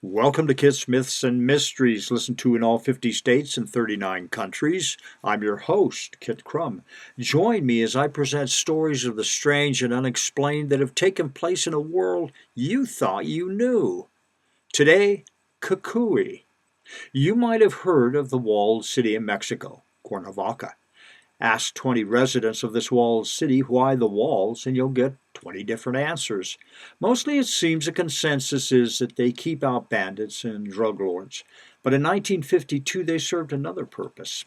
Welcome to Kids, Myths, and Mysteries, listened to in all 50 states and 39 countries. I'm your host, Kit Crum. Join me as I present stories of the strange and unexplained that have taken place in a world you thought you knew. Today, Cucuy. You might have heard of the walled city in Mexico, Cuernavaca. Ask 20 residents of this walled city why the walls, and you'll get 20 different answers. Mostly it seems a consensus is that they keep out bandits and drug lords. But in 1952 they served another purpose.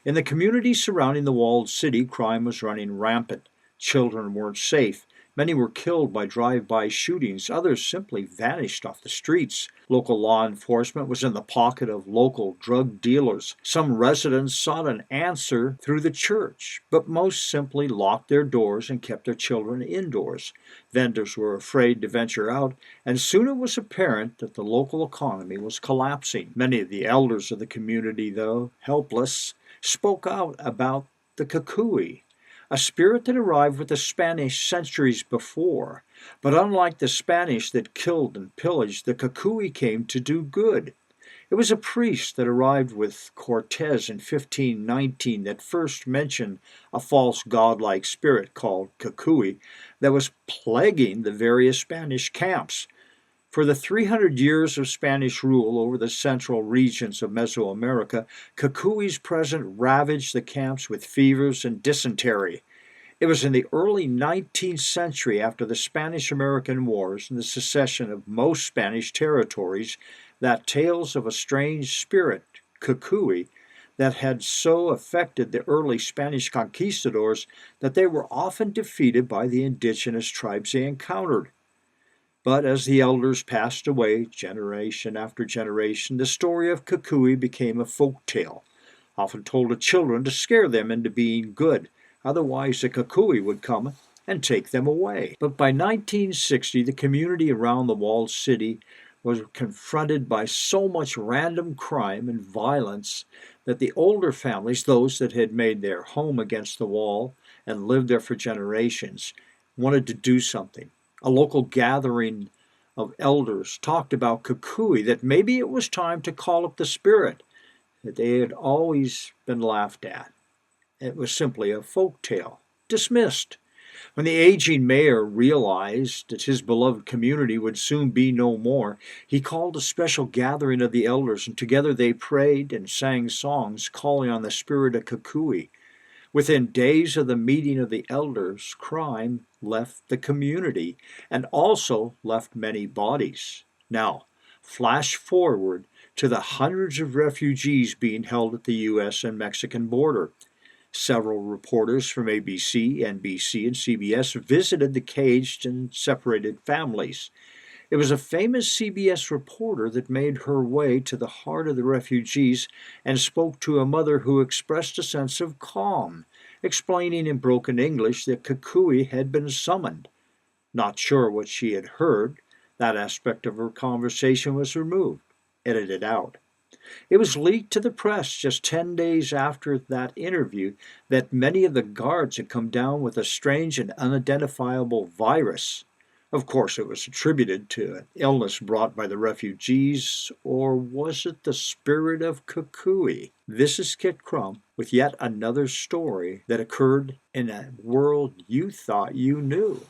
In the community surrounding the walled city, crime was running rampant. Children weren't safe. Many were killed by drive-by shootings. Others simply vanished off the streets. Local law enforcement was in the pocket of local drug dealers. Some residents sought an answer through the church, but most simply locked their doors and kept their children indoors. Vendors were afraid to venture out, and soon it was apparent that the local economy was collapsing. Many of the elders of the community, though helpless, spoke out about the Cucuy, a spirit that arrived with the Spanish centuries before. But unlike the Spanish that killed and pillaged, the Cucuy came to do good. It was a priest that arrived with Cortez in 1519 that first mentioned a false godlike spirit called Cucuy that was plaguing the various Spanish camps. For the 300 years of Spanish rule over the central regions of Mesoamerica, Cucuy's presence ravaged the camps with fevers and dysentery. It was in the early 19th century, after the Spanish-American Wars and the secession of most Spanish territories, that tales of a strange spirit, Cucuy, that had so affected the early Spanish conquistadors that they were often defeated by the indigenous tribes they encountered. But as the elders passed away, generation after generation, the story of Cucuy became a folk tale, often told to children to scare them into being good. Otherwise, the Cucuy would come and take them away. But by 1960, the community around the walled city was confronted by so much random crime and violence that the older families, those that had made their home against the wall and lived there for generations, wanted to do something. A local gathering of elders talked about Cucuy, that maybe it was time to call up the spirit, that they had always been laughed at. It was simply a folk tale, dismissed. When the aging mayor realized that his beloved community would soon be no more, he called a special gathering of the elders, and together they prayed and sang songs calling on the spirit of Cucuy. Within days of the meeting of the elders, crime left the community and also left many bodies. Now, flash forward to the hundreds of refugees being held at the U.S. and Mexican border. Several reporters from ABC, NBC, and CBS visited the caged and separated families. It was a famous CBS reporter that made her way to the heart of the refugees and spoke to a mother who expressed a sense of calm, explaining in broken English that Cucuy had been summoned. Not sure what she had heard, that aspect of her conversation was removed, edited out. It was leaked to the press just 10 days after that interview that many of the guards had come down with a strange and unidentifiable virus. Of course, it was attributed to an illness brought by the refugees, or was it the spirit of Cucuy? This is Kit Crum with yet another story that occurred in a world you thought you knew.